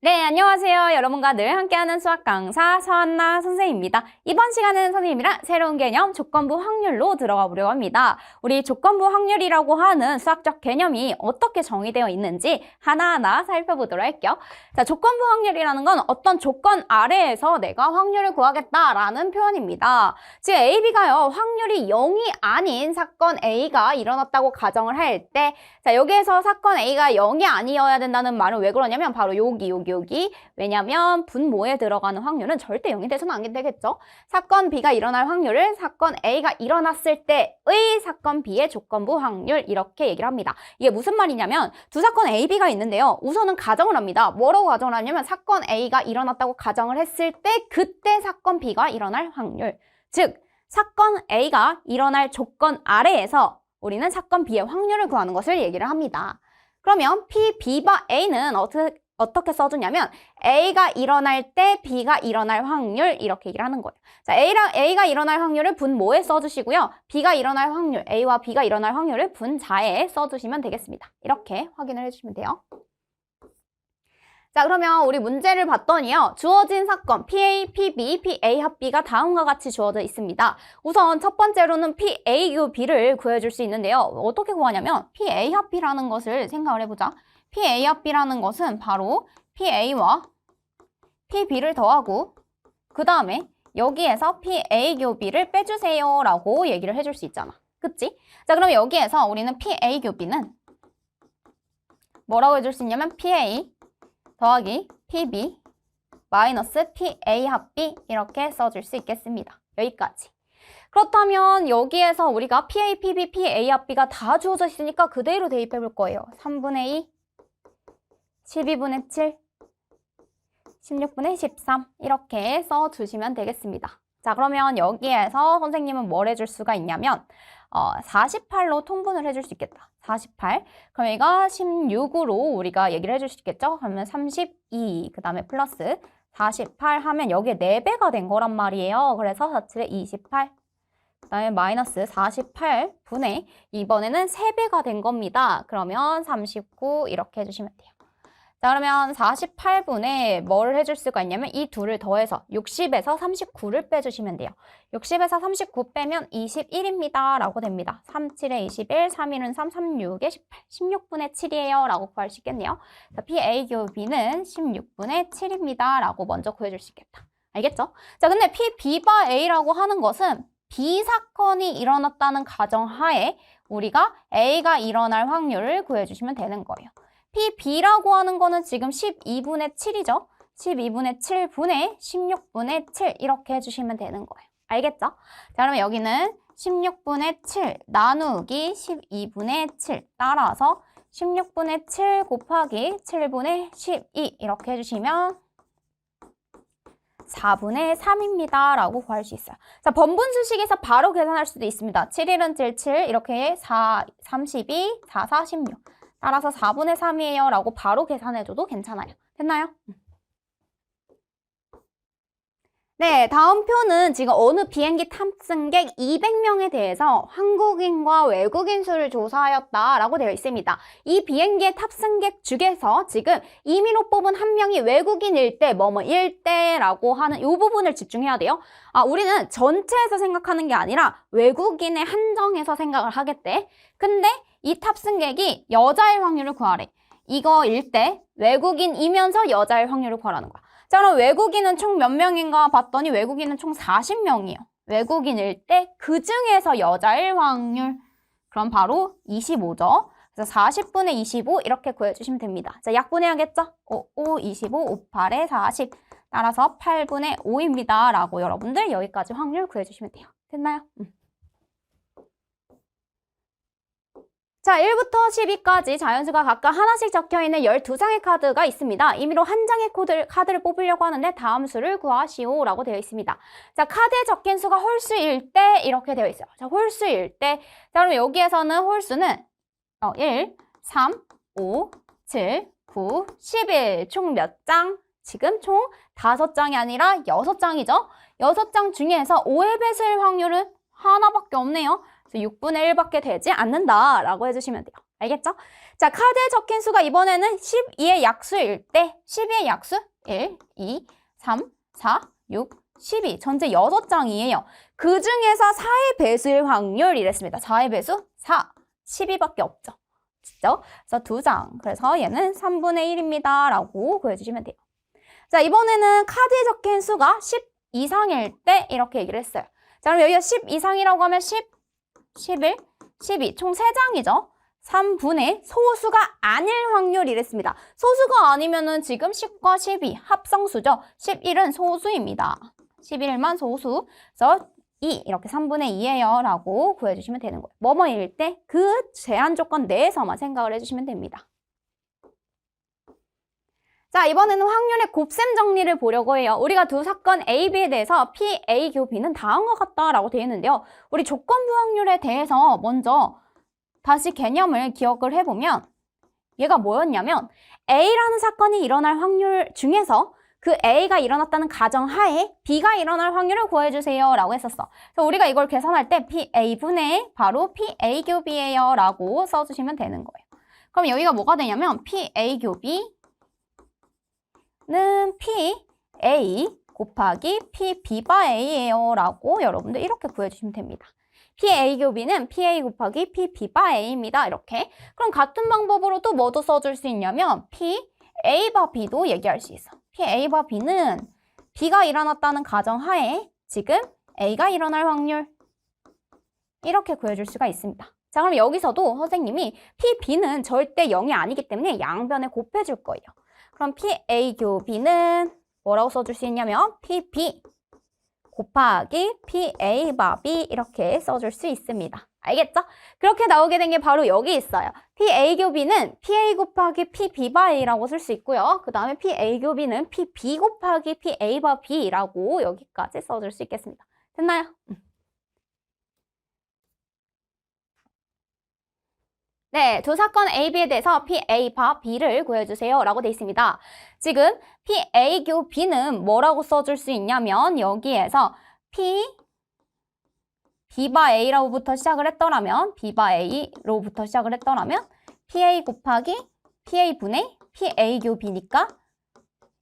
네, 안녕하세요. 여러분과 늘 함께하는 수학 강사 서한나 선생님입니다. 이번 시간은 선생님이랑 새로운 개념 조건부 확률로 들어가 보려고 합니다. 우리 조건부 확률이라고 하는 수학적 개념이 어떻게 정의되어 있는지 하나하나 살펴보도록 할게요. 자, 조건부 확률이라는 건 어떤 조건 아래에서 내가 확률을 구하겠다라는 표현입니다. 지금 A, B가요, 확률이 0이 아닌 사건 A가 일어났다고 가정을 할 때, 자, 여기에서 사건 A가 0이 아니어야 된다는 말은 왜 그러냐면 바로 여기. 왜냐면 분모에 들어가는 확률은 절대 0이 돼서는 안 되겠죠. 사건 B가 일어날 확률을 사건 A가 일어났을 때의 사건 B의 조건부 확률 이렇게 얘기를 합니다. 이게 무슨 말이냐면 두 사건 A, B가 있는데요. 우선은 가정을 합니다. 뭐라고 가정을 하냐면 사건 A가 일어났다고 가정을 했을 때 그때 사건 B가 일어날 확률. 즉 사건 A가 일어날 조건 아래에서 우리는 사건 B의 확률을 구하는 것을 얘기를 합니다. 그러면 P, B바 A는 어떻게 써주냐면 A가 일어날 때 B가 일어날 확률 이렇게 얘기를 하는 거예요. 자, A가 일어날 확률을 분모에 써주시고요. B가 일어날 확률, A와 B가 일어날 확률을 분자에 써주시면 되겠습니다. 이렇게 확인을 해주시면 돼요. 자, 그러면 우리 문제를 봤더니요. 주어진 사건 PA, PB, PA 합 B가 다음과 같이 주어져 있습니다. 우선 첫 번째로는 PA, B를 구해줄 수 있는데요. 어떻게 구하냐면 PA 합 B라는 것을 생각을 해보자. PA 합 B라는 것은 바로 PA와 PB를 더하고 그 다음에 여기에서 PA, B를 빼주세요 라고 얘기를 해줄 수 있잖아. 그치? 자, 그럼 여기에서 우리는 PA, B는 뭐라고 해줄 수 있냐면 PA 더하기 PB 마이너스 PA 합 B 이렇게 써줄 수 있겠습니다. 여기까지. 그렇다면 여기에서 우리가 PA, PB, PA 합 B가 다 주어져 있으니까 그대로 대입해 볼 거예요. 3분의 2, 12분의 7, 16분의 13 이렇게 써주시면 되겠습니다. 자, 그러면 여기에서 선생님은 뭘 해줄 수가 있냐면 48로 통분을 해줄 수 있겠다. 48. 그럼 얘가 16으로 우리가 얘기를 해줄 수 있겠죠? 그러면 32, 그 다음에 플러스 48 하면 여기에 4배가 된 거란 말이에요. 그래서 47에 28. 그 다음에 마이너스 48분의 이번에는 3배가 된 겁니다. 그러면 39 이렇게 해주시면 돼요. 자, 그러면 48분에 뭘 해줄 수가 있냐면 이 둘을 더해서 60에서 39를 빼주시면 돼요. 60에서 39 빼면 21입니다. 라고 됩니다. 37에 21, 3일은 3, 36에 18, 16분의 7이에요. 라고 구할 수 있겠네요. 자, PA, B는 16분의 7입니다. 라고 먼저 구해줄 수 있겠다. 알겠죠? 자, 근데 P, B바 A라고 하는 것은 B 사건이 일어났다는 가정하에 우리가 A가 일어날 확률을 구해주시면 되는 거예요. PB라고 하는 거는 지금 12분의 7이죠? 12분의 7분의 16분의 7 이렇게 해주시면 되는 거예요. 알겠죠? 자, 그러면 여기는 16분의 7 나누기 12분의 7 따라서 16분의 7 곱하기 7분의 12 이렇게 해주시면 4분의 3입니다. 라고 구할 수 있어요. 자, 번분수식에서 바로 계산할 수도 있습니다. 7일은 7, 7 이렇게 4, 32, 4, 4, 16 따라서 4분의 3이에요 라고 바로 계산해줘도 괜찮아요. 됐나요? 네, 다음 표는 지금 어느 비행기 탑승객 200명에 대해서 한국인과 외국인 수를 조사하였다라고 되어 있습니다. 이 비행기의 탑승객 중에서 지금 임의로 뽑은 한 명이 외국인일 때 뭐뭐일 때라고 하는 이 부분을 집중해야 돼요. 우리는 전체에서 생각하는 게 아니라 외국인에 한정해서 생각을 하겠대. 근데 이 탑승객이 여자일 확률을 구하래. 이거일 때 외국인이면서 여자일 확률을 구하라는 거야. 자, 그럼 외국인은 총 몇 명인가 봤더니 외국인은 총 40명이에요. 외국인일 때 그 중에서 여자일 확률. 그럼 바로 25죠. 그래서 40분의 25 이렇게 구해주시면 됩니다. 자, 약분해야겠죠? 5, 25, 58에 40. 따라서 8분의 5입니다. 라고 여러분들 여기까지 확률 구해주시면 돼요. 됐나요? 자, 1부터 12까지 자연수가 각각 하나씩 적혀있는 12장의 카드가 있습니다. 임의로 한 장의 카드를 뽑으려고 하는데 다음 수를 구하시오 라고 되어 있습니다. 자, 카드에 적힌 수가 홀수일 때 이렇게 되어 있어요. 자, 홀수일 때. 자, 그럼 여기에서는 홀수는 1, 3, 5, 7, 9, 11. 총 몇 장? 지금 총 5장이 아니라 6장이죠. 6장 중에서 5의 배수일 확률은 하나밖에 없네요. 6분의 1밖에 되지 않는다라고 해주시면 돼요. 알겠죠? 자, 카드에 적힌 수가 이번에는 12의 약수일 때 12의 약수 1, 2, 3, 4, 6, 12 전체 6장이에요. 그 중에서 4의 배수일 확률 이랬습니다. 4의 배수 4, 12밖에 없죠. 그렇죠? 그래서 2장. 그래서 얘는 3분의 1입니다. 라고 구해주시면 돼요. 자, 이번에는 카드에 적힌 수가 10 이상일 때 이렇게 얘기를 했어요. 자, 그럼 여기가 10 이상이라고 하면 10, 11, 12 총 3장이죠. 3분의 소수가 아닐 확률 이랬습니다. 소수가 아니면은 지금 10과 12 합성수죠. 11은 소수입니다. 11만 소수. 그래서 2 이렇게 3분의 2예요 라고 구해주시면 되는 거예요. 뭐뭐일 때 그 제한 조건 내에서만 생각을 해주시면 됩니다. 자, 이번에는 확률의 곱셈 정리를 보려고 해요. 우리가 두 사건 A, B에 대해서 P, A, 교, B는 다음과 같다라고 되어 있는데요. 우리 조건부 확률에 대해서 먼저 다시 개념을 기억을 해보면 얘가 뭐였냐면 A라는 사건이 일어날 확률 중에서 그 A가 일어났다는 가정하에 B가 일어날 확률을 구해주세요 라고 했었어. 그래서 우리가 이걸 계산할 때 PA분의 바로 PA 교 B예요 라고 써주시면 되는 거예요. 그럼 여기가 뭐가 되냐면 PA 교 B는 PA 곱하기 PB바 A예요 라고 여러분들 이렇게 구해주시면 됩니다. PA 교 B는 PA 곱하기 PB바 A입니다. 이렇게. 그럼 같은 방법으로 또 뭐도 써줄 수 있냐면 PA바 B도 얘기할 수 있어. PA바 B는 B가 일어났다는 가정하에 지금 A가 일어날 확률 이렇게 구해줄 수가 있습니다. 자, 그럼 여기서도 선생님이 PB는 절대 0이 아니기 때문에 양변에 곱해줄 거예요. 그럼 PA 교 B는 뭐라고 써줄 수 있냐면 PB 곱하기 PA 바 B 이렇게 써줄 수 있습니다. 알겠죠? 그렇게 나오게 된 게 바로 여기 있어요. PA 교 B는 PA 곱하기 PB 바 A라고 쓸 수 있고요. 그 다음에 PA 교 B는 PB 곱하기 PA 바 B라고 여기까지 써줄 수 있겠습니다. 됐나요? 네, 두 사건 A, B에 대해서 PA 바 B를 구해주세요 라고 돼 있습니다. 지금 PA 교 B는 뭐라고 써줄 수 있냐면 여기에서 B 바 A로부터 시작을 했더라면 B 바 A로부터 시작을 했더라면 PA 곱하기 PA분의 PA 교 B니까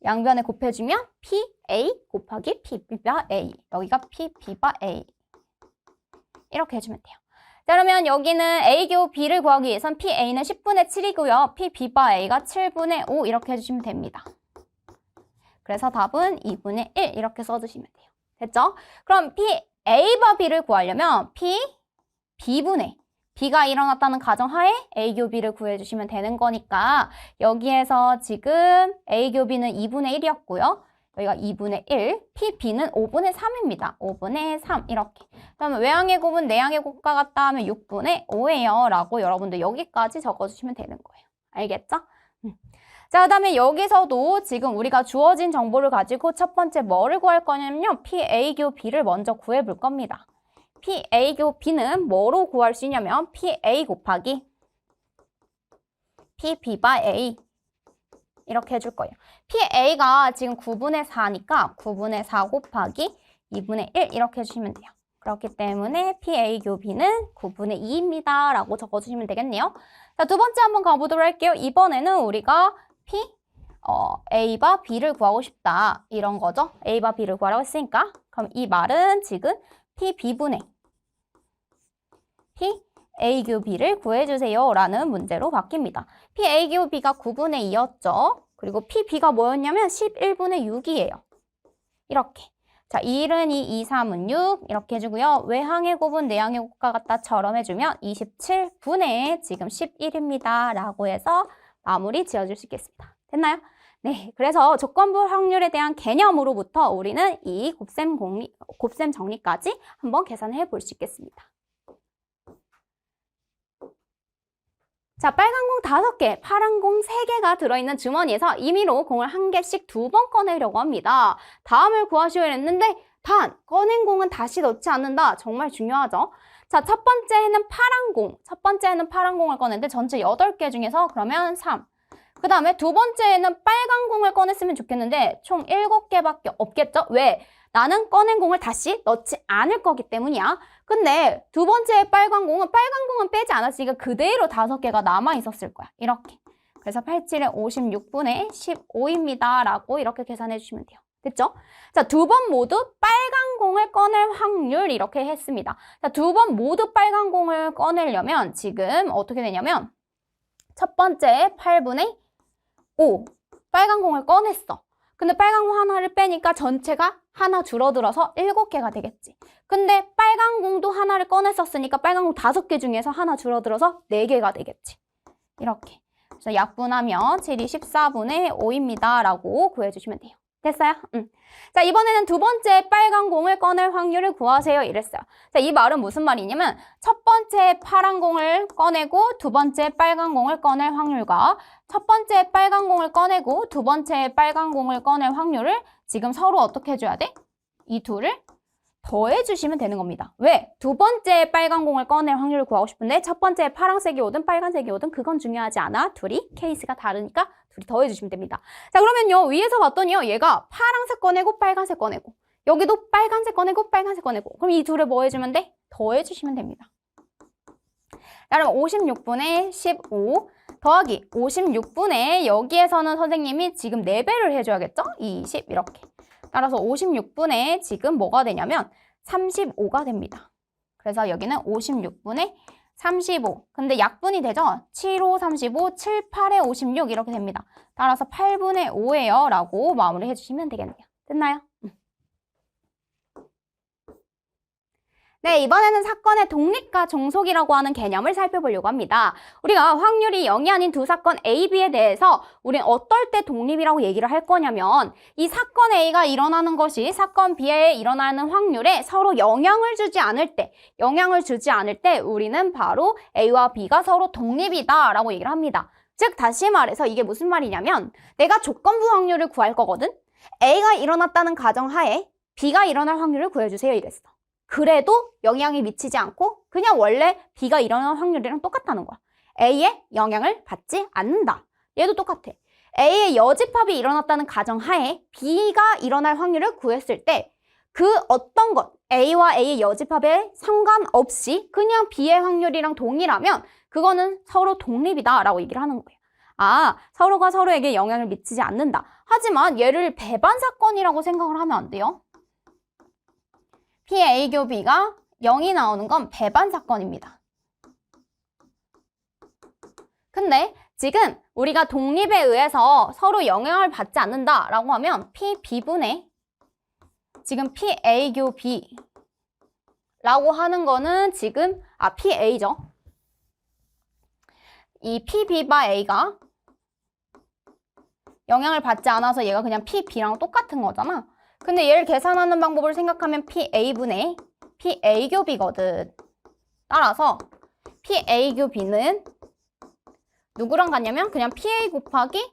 양변에 곱해주면 PA 곱하기 PB 바 A 여기가 PB 바 A 이렇게 해주면 돼요. 자, 그러면 여기는 A 교 B를 구하기 위해선 PA는 10분의 7이고요. PB 바 A가 7분의 5 이렇게 해주시면 됩니다. 그래서 답은 2분의 1 이렇게 써주시면 돼요. 됐죠? 그럼 PA 바 B를 구하려면 B분의 B가 일어났다는 가정하에 A 교 B를 구해주시면 되는 거니까 여기에서 지금 A 교 B는 2분의 1이었고요. 여기가 2분의 1, PB는 5분의 3입니다. 5분의 3 이렇게. 그러면 외항의 곱은 내항의 곱과 같다 하면 6분의 5예요. 라고 여러분들 여기까지 적어주시면 되는 거예요. 알겠죠? 자, 그 다음에 여기서도 지금 우리가 주어진 정보를 가지고 첫 번째 뭐를 구할 거냐면요. PA 교 B를 먼저 구해볼 겁니다. PA 교 B는 뭐로 구할 수 있냐면 PA 곱하기 PB 바 A 이렇게 해줄 거예요. PA가 지금 9분의 4니까 9분의 4 곱하기 2분의 1 이렇게 해주시면 돼요. 그렇기 때문에 PA 교 B는 9분의 2입니다. 라고 적어주시면 되겠네요. 자, 두 번째 한번 가보도록 할게요. 이번에는 우리가 A바 B를 구하고 싶다. 이런 거죠. A바 B를 구하라고 했으니까. 그럼 이 말은 지금 PB분의 PA 교 B를 구해주세요. 라는 문제로 바뀝니다. PA 교 B가 9분의 2였죠. 그리고 PB가 뭐였냐면 11분의 6이에요. 이렇게. 자, 1은 2, 2, 3은 6 이렇게 해주고요. 외항의 곱은 내항의 곱과 같다처럼 해주면 27분의 지금 11입니다. 라고 해서 마무리 지어줄 수 있겠습니다. 됐나요? 네, 그래서 조건부 확률에 대한 개념으로부터 우리는 이 곱셈 정리까지 한번 계산해 볼 수 있겠습니다. 자, 빨간 공 5개, 파란 공 3개가 들어있는 주머니에서 임의로 공을 1개씩 2번 꺼내려고 합니다. 다음을 구하시오 했는데 단, 꺼낸 공은 다시 넣지 않는다. 정말 중요하죠. 자, 첫 번째는 파란 공을 꺼냈는데 전체 8개 중에서 그러면 3. 그 다음에 두 번째는 빨간 공을 꺼냈으면 좋겠는데 총 7개밖에 없겠죠? 왜? 나는 꺼낸 공을 다시 넣지 않을 거기 때문이야. 근데 두 번째 빨간 공은 빼지 않았으니까 그대로 5개가 남아 있었을 거야. 이렇게. 그래서 87의 56분의 15입니다. 라고 이렇게 계산해 주시면 돼요. 됐죠? 자, 두 번 모두 빨간 공을 꺼낼 확률 이렇게 했습니다. 자, 두 번 모두 빨간 공을 꺼내려면 지금 어떻게 되냐면 첫 번째 8분의 5 빨간 공을 꺼냈어. 근데 빨간 공 하나를 빼니까 전체가 하나 줄어들어서 7개가 되겠지. 근데 빨간 공도 하나를 꺼냈었으니까 빨간 공 5개 중에서 하나 줄어들어서 4개가 되겠지. 이렇게. 그래서 약분하면 7이 14분의 5입니다. 라고 구해주시면 돼요. 됐어요? 자, 이번에는 두 번째 빨간 공을 꺼낼 확률을 구하세요. 이랬어요. 자, 이 말은 무슨 말이냐면 첫 번째 파란 공을 꺼내고 두 번째 빨간 공을 꺼낼 확률과 첫 번째 빨간 공을 꺼내고 두 번째 빨간 공을 꺼낼 확률을 지금 서로 어떻게 해줘야 돼? 이 둘을 더해주시면 되는 겁니다. 왜? 두 번째 빨간 공을 꺼낼 확률을 구하고 싶은데 첫 번째 파란색이 오든 빨간색이 오든 그건 중요하지 않아. 둘이 케이스가 다르니까 둘이 더해주시면 됩니다. 자, 그러면요. 위에서 봤더니요. 얘가 파란색 꺼내고 빨간색 꺼내고 여기도 빨간색 꺼내고 빨간색 꺼내고 그럼 이 둘을 뭐 해주면 돼? 더해주시면 됩니다. 자, 그럼 56분의 15 더하기 56분의 여기에서는 선생님이 지금 4배를 해줘야겠죠? 20 이렇게. 따라서 56분의 지금 뭐가 되냐면 35가 됩니다. 그래서 여기는 56분의 35. 근데 약분이 되죠? 7, 5, 35, 7, 8에 56 이렇게 됩니다. 따라서 8분의 5예요. 라고 마무리 해주시면 되겠네요. 됐나요? 네, 이번에는 사건의 독립과 종속이라고 하는 개념을 살펴보려고 합니다. 우리가 확률이 0이 아닌 두 사건 A, B에 대해서 우린 어떨 때 독립이라고 얘기를 할 거냐면 이 사건 A가 일어나는 것이 사건 B에 일어나는 확률에 서로 영향을 주지 않을 때 우리는 바로 A와 B가 서로 독립이다 라고 얘기를 합니다. 즉 다시 말해서 이게 무슨 말이냐면 내가 조건부 확률을 구할 거거든. A가 일어났다는 가정하에 B가 일어날 확률을 구해주세요 이랬어. 그래도 영향이 미치지 않고 그냥 원래 B가 일어날 확률이랑 똑같다는 거야. A의 영향을 받지 않는다. 얘도 똑같아. A의 여집합이 일어났다는 가정하에 B가 일어날 확률을 구했을 때 그 어떤 것, A와 A의 여집합에 상관없이 그냥 B의 확률이랑 동일하면 그거는 서로 독립이다 라고 얘기를 하는 거예요. 아, 서로가 서로에게 영향을 미치지 않는다. 하지만 얘를 배반 사건이라고 생각을 하면 안 돼요. P, A, B가 0이 나오는 건 배반 사건입니다. 근데 지금 우리가 독립에 의해서 서로 영향을 받지 않는다라고 하면 P, B분의 지금 P, A, B 라고 하는 거는 지금 P, A죠. 이 P, B바 A가 영향을 받지 않아서 얘가 그냥 P, B랑 똑같은 거잖아. 근데 얘를 계산하는 방법을 생각하면 PA분의 PA교비거든. 따라서 PA교비는 누구랑 같냐면 그냥 PA 곱하기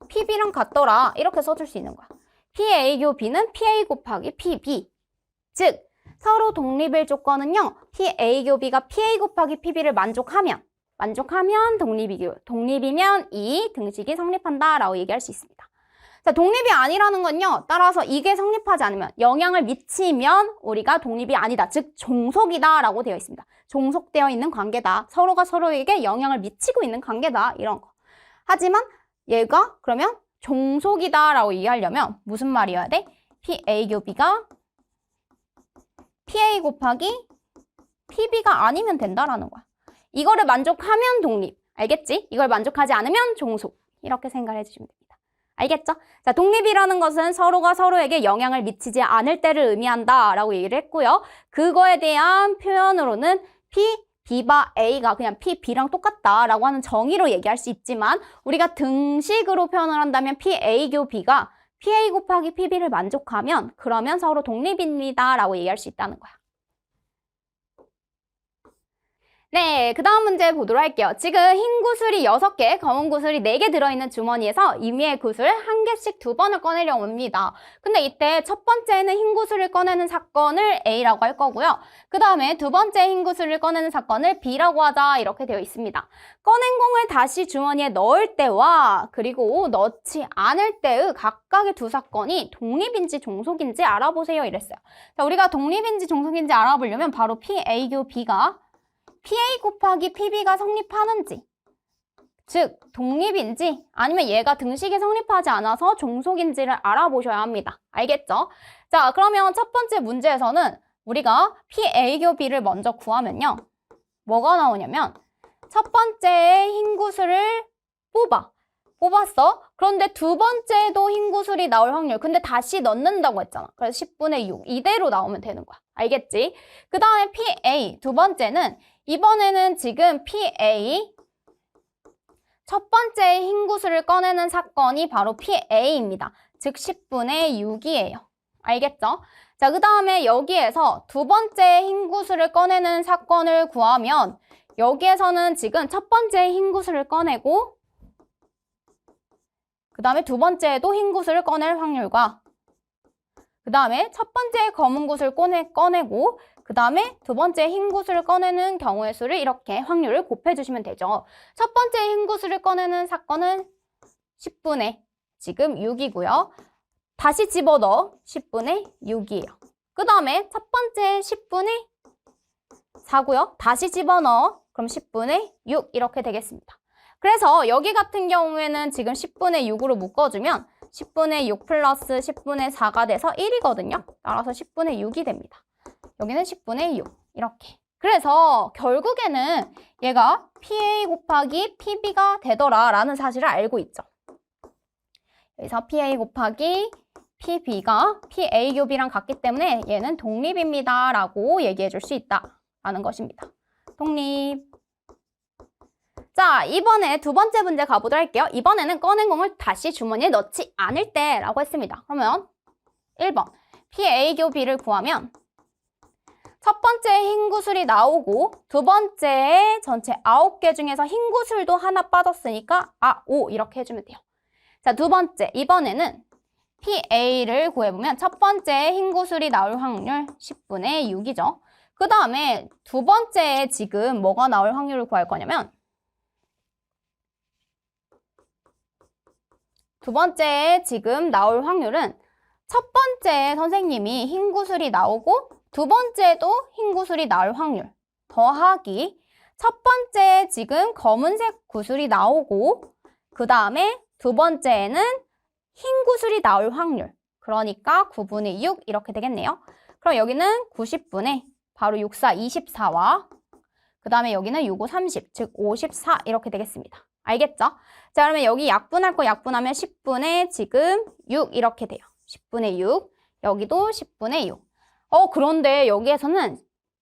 PB랑 같더라. 이렇게 써줄 수 있는 거야. PA교비는 PA 곱하기 PB. 즉 서로 독립일 조건은요. PA교비가 PA 곱하기 PB를 만족하면 독립이면 이 등식이 성립한다 라고 얘기할 수 있습니다. 자, 독립이 아니라는 건요. 따라서 이게 성립하지 않으면 영향을 미치면 우리가 독립이 아니다. 즉 종속이다 라고 되어 있습니다. 종속되어 있는 관계다. 서로가 서로에게 영향을 미치고 있는 관계다. 이런 거. 하지만 얘가 그러면 종속이다 라고 얘기하려면 무슨 말이어야 돼? PA교비가 PA 곱하기 PB가 아니면 된다라는 거야. 이거를 만족하면 독립. 알겠지? 이걸 만족하지 않으면 종속. 이렇게 생각을 해주시면 됩니다. 알겠죠? 자, 독립이라는 것은 서로가 서로에게 영향을 미치지 않을 때를 의미한다 라고 얘기를 했고요. 그거에 대한 표현으로는 P, B바 A가 그냥 P, B랑 똑같다 라고 하는 정의로 얘기할 수 있지만 우리가 등식으로 표현을 한다면 P, A 교 B가 PA 곱하기 PB를 만족하면 그러면 서로 독립입니다 라고 얘기할 수 있다는 거야. 네, 그 다음 문제 보도록 할게요. 지금 흰 구슬이 6개, 검은 구슬이 4개 들어있는 주머니에서 임의의 구슬 1개씩 2번을 꺼내려고 합니다. 근데 이때 첫 번째는 흰 구슬을 꺼내는 사건을 A라고 할 거고요. 그 다음에 두 번째 흰 구슬을 꺼내는 사건을 B라고 하자 이렇게 되어 있습니다. 꺼낸 공을 다시 주머니에 넣을 때와 그리고 넣지 않을 때의 각각의 두 사건이 독립인지 종속인지 알아보세요 이랬어요. 자, 우리가 독립인지 종속인지 알아보려면 바로 PA교B가 PA 곱하기 PB가 성립하는지, 즉 독립인지 아니면 얘가 등식이 성립하지 않아서 종속인지를 알아보셔야 합니다. 알겠죠? 자, 그러면 첫 번째 문제에서는 우리가 PA교B를 먼저 구하면요. 뭐가 나오냐면 첫 번째에 흰 구슬을 뽑았어. 그런데 두 번째도 흰 구슬이 나올 확률. 근데 다시 넣는다고 했잖아. 그래서 10분의 6. 이대로 나오면 되는 거야. 알겠지? 그 다음에 PA. 두 번째는 이번에는 지금 PA. 첫 번째 흰 구슬을 꺼내는 사건이 바로 PA입니다. 즉 10분의 6이에요. 알겠죠? 자, 그 다음에 여기에서 두 번째 흰 구슬을 꺼내는 사건을 구하면 여기에서는 지금 첫 번째 흰 구슬을 꺼내고 그 다음에 두 번째에도 흰 구슬을 꺼낼 확률과 그 다음에 첫 번째 검은 구슬을 꺼내고 그 다음에 두 번째 흰 구슬을 꺼내는 경우의 수를 이렇게 확률을 곱해주시면 되죠. 첫 번째 흰 구슬을 꺼내는 사건은 10분의 지금 6이고요. 다시 집어넣어 10분의 6이에요. 그 다음에 첫 번째 10분의 4고요. 다시 집어넣어 그럼 10분의 6 이렇게 되겠습니다. 그래서 여기 같은 경우에는 지금 10분의 6으로 묶어주면 10분의 6 플러스 10분의 4가 돼서 1이거든요. 따라서 10분의 6이 됩니다. 여기는 10분의 6 이렇게. 그래서 결국에는 얘가 PA 곱하기 PB가 되더라라는 사실을 알고 있죠. 여기서 PA 곱하기 PB가 PA교B랑 같기 때문에 얘는 독립입니다 라고 얘기해 줄 수 있다라는 것입니다. 독립. 자, 이번에 두 번째 문제 가보도록 할게요. 이번에는 꺼낸 공을 다시 주머니에 넣지 않을 때라고 했습니다. 그러면 1번 PA교B를 구하면 첫 번째 흰 구슬이 나오고 두 번째에 전체 9개 중에서 흰 구슬도 하나 빠졌으니까 5 이렇게 해주면 돼요. 자, 두 번째 이번에는 PA를 구해보면 첫 번째 흰 구슬이 나올 확률 10분의 6이죠. 그 다음에 두 번째에 지금 뭐가 나올 확률을 구할 거냐면 두 번째에 지금 나올 확률은 첫 번째 선생님이 흰 구슬이 나오고 두 번째도 흰 구슬이 나올 확률 더하기 첫 번째 지금 검은색 구슬이 나오고 그 다음에 두 번째에는 흰 구슬이 나올 확률 그러니까 9분의 6 이렇게 되겠네요. 그럼 여기는 90분의 바로 6, 4, 24와 그 다음에 여기는 6, 5, 30 즉 54 이렇게 되겠습니다. 알겠죠? 자, 그러면 여기 약분할 거 약분하면 10분의 지금 6 이렇게 돼요. 10분의 6 여기도 10분의 6 그런데 여기에서는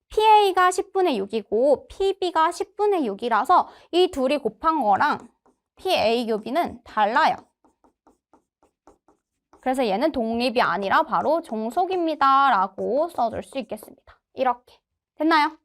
PA가 10분의 6이고 PB가 10분의 6이라서 이 둘이 곱한 거랑 PA교B는 달라요. 그래서 얘는 독립이 아니라 바로 종속입니다 라고 써줄 수 있겠습니다. 이렇게. 됐나요?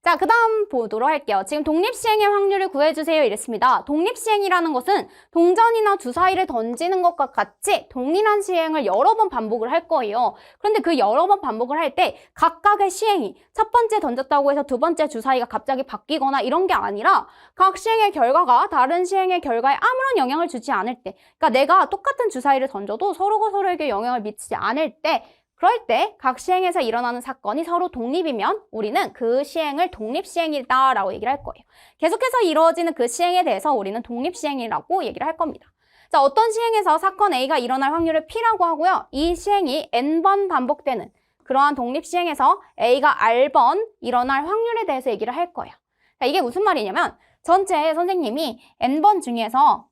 자, 그 다음 보도록 할게요. 지금 독립시행의 확률을 구해주세요 이랬습니다. 독립시행이라는 것은 동전이나 주사위를 던지는 것과 같이 동일한 시행을 여러 번 반복을 할 거예요. 그런데 그 여러 번 반복을 할 때 각각의 시행이 첫 번째 던졌다고 해서 두 번째 주사위가 갑자기 바뀌거나 이런 게 아니라 각 시행의 결과가 다른 시행의 결과에 아무런 영향을 주지 않을 때 그러니까 내가 똑같은 주사위를 던져도 서로가 서로에게 영향을 미치지 않을 때 그럴 때 각 시행에서 일어나는 사건이 서로 독립이면 우리는 그 시행을 독립시행이다라고 얘기를 할 거예요. 계속해서 이루어지는 그 시행에 대해서 우리는 독립시행이라고 얘기를 할 겁니다. 자, 어떤 시행에서 사건 A가 일어날 확률을 P라고 하고요. 이 시행이 N번 반복되는 그러한 독립시행에서 A가 R번 일어날 확률에 대해서 얘기를 할 거예요. 자, 이게 무슨 말이냐면 전체 선생님이 N번 중에서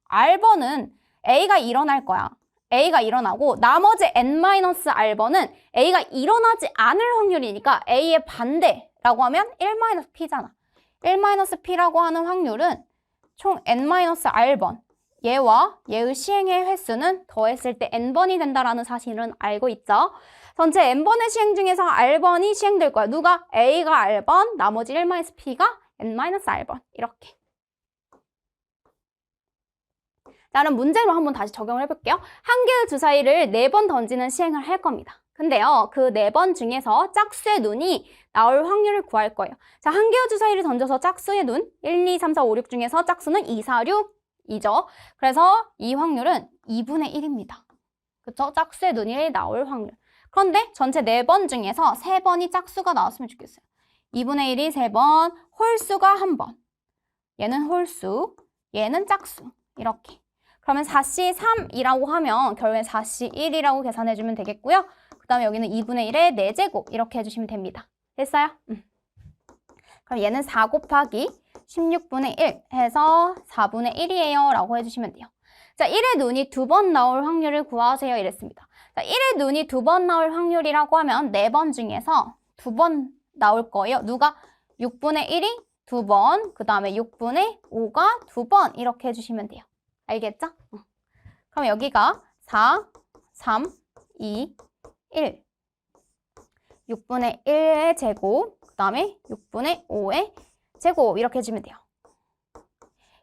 R번은 A가 일어날 거야. A가 일어나고 나머지 N-R번은 A가 일어나지 않을 확률이니까 A의 반대라고 하면 1-P잖아. 1-P라고 하는 확률은 총 N-R번 얘와 얘의 시행의 횟수는 더했을 때 N번이 된다라는 사실은 알고 있죠? 전체 n번의 시행 중에서 r번이 시행될 거야. 누가? a가 r번, 나머지 1-p가 n-r번. 이렇게. 자, 그럼 문제로 한번 다시 적용을 해볼게요. 한 개의 주사위를 4번 던지는 시행을 할 겁니다. 근데요, 그 4번 중에서 짝수의 눈이 나올 확률을 구할 거예요. 자, 한 개의 주사위를 던져서 짝수의 눈, 1, 2, 3, 4, 5, 6 중에서 짝수는 2, 4, 6이죠. 그래서 이 확률은 2분의 1입니다. 그쵸? 짝수의 눈이 나올 확률. 그런데 전체 4번 중에서 3번이 짝수가 나왔으면 좋겠어요. 2분의 1이 3번, 홀수가 1번. 얘는 홀수, 얘는 짝수. 이렇게. 그러면 4C 3이라고 하면 결국엔 4C 1이라고 계산해주면 되겠고요. 그 다음에 여기는 2분의 1의 4제곱 이렇게 해주시면 됩니다. 됐어요? 그럼 얘는 4 곱하기 16분의 1 해서 4분의 1이에요 라고 해주시면 돼요. 자, 1의 눈이 2번 나올 확률을 구하세요 이랬습니다. 자, 1의 눈이 2번 나올 확률이라고 하면 4번 중에서 2번 나올 거예요. 누가? 6분의 1이 2번, 그 다음에 6분의 5가 2번 이렇게 해주시면 돼요. 알겠죠? 그럼 여기가 4, 3, 2, 1. 6분의 1의 제곱, 그 다음에 6분의 5의 제곱 이렇게 해주면 돼요.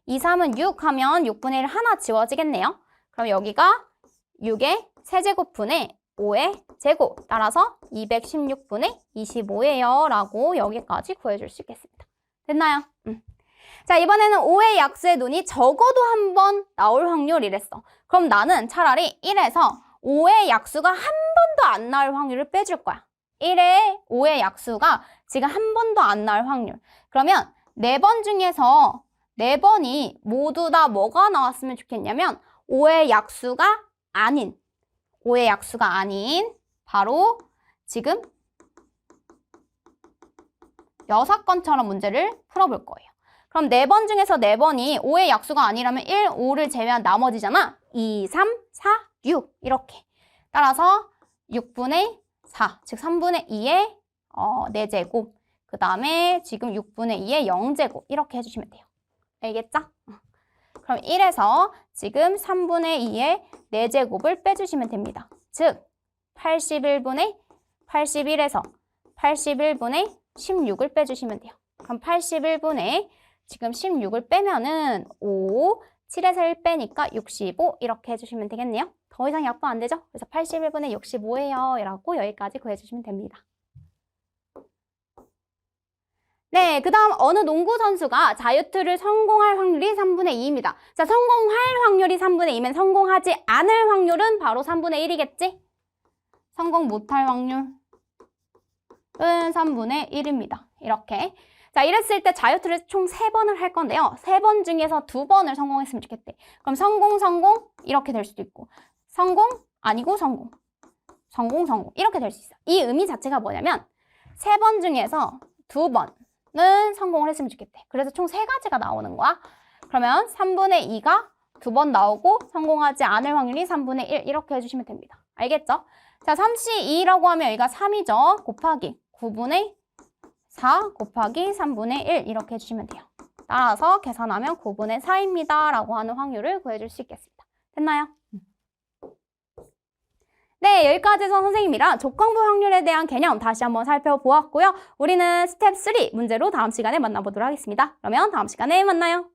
2, 3은 6 하면 6분의 1 하나 지워지겠네요. 그럼 여기가 6의 세제곱분의 5의 제곱, 따라서 216분의 25예요 라고 여기까지 구해줄 수 있겠습니다. 됐나요? 자, 이번에는 5의 약수의 눈이 적어도 한 번 나올 확률이랬어. 그럼 나는 차라리 1에서 5의 약수가 한 번도 안 나올 확률을 빼줄 거야. 1에 5의 약수가 지금 한 번도 안 나올 확률. 그러면 4번 중에서 4번이 모두 다 뭐가 나왔으면 좋겠냐면 5의 약수가 아닌, 5의 약수가 아닌 바로 지금 6건처럼 문제를 풀어볼 거예요. 그럼 4번 중에서 4번이 5의 약수가 아니라면 1, 5를 제외한 나머지잖아. 2, 3, 4, 6 이렇게. 따라서 6분의 4, 즉 3분의 2의 4제곱. 그 다음에 지금 6분의 2의 0제곱 이렇게 해주시면 돼요. 알겠죠? 그럼 1에서 지금 3분의 2의 4제곱을 빼주시면 됩니다. 즉 81분의 81에서 81분의 16을 빼주시면 돼요. 그럼 81분의 지금 16을 빼면은 5, 7에서 1 빼니까 65 이렇게 해주시면 되겠네요. 더 이상 약분 안 되죠? 그래서 81분의 65예요 라고 여기까지 구해주시면 됩니다. 네, 그 다음 어느 농구 선수가 자유투를 성공할 확률이 3분의 2입니다. 자, 성공할 확률이 3분의 2면 성공하지 않을 확률은 바로 3분의 1이겠지? 성공 못할 확률은 3분의 1입니다. 이렇게. 자, 이랬을 때 자유투를 총 3번을 할 건데요. 3번 중에서 2번을 성공했으면 좋겠대. 그럼 성공, 성공 이렇게 될 수도 있고 성공, 아니고 성공, 성공, 성공 이렇게 될 수 있어요. 이 의미 자체가 뭐냐면 3번 중에서 2번은 성공을 했으면 좋겠대. 그래서 총 3가지가 나오는 거야. 그러면 3분의 2가 2번 나오고 성공하지 않을 확률이 3분의 1 이렇게 해주시면 됩니다. 알겠죠? 자, 3C2라고 하면 여기가 3이죠. 곱하기 9분의 4 곱하기 3분의 1 이렇게 해주시면 돼요. 따라서 계산하면 9분의 4입니다. 라고 하는 확률을 구해줄 수 있겠습니다. 됐나요? 네, 여기까지 해서 선생님이랑 조건부 확률에 대한 개념 다시 한번 살펴보았고요. 우리는 스텝 3 문제로 다음 시간에 만나보도록 하겠습니다. 그러면 다음 시간에 만나요.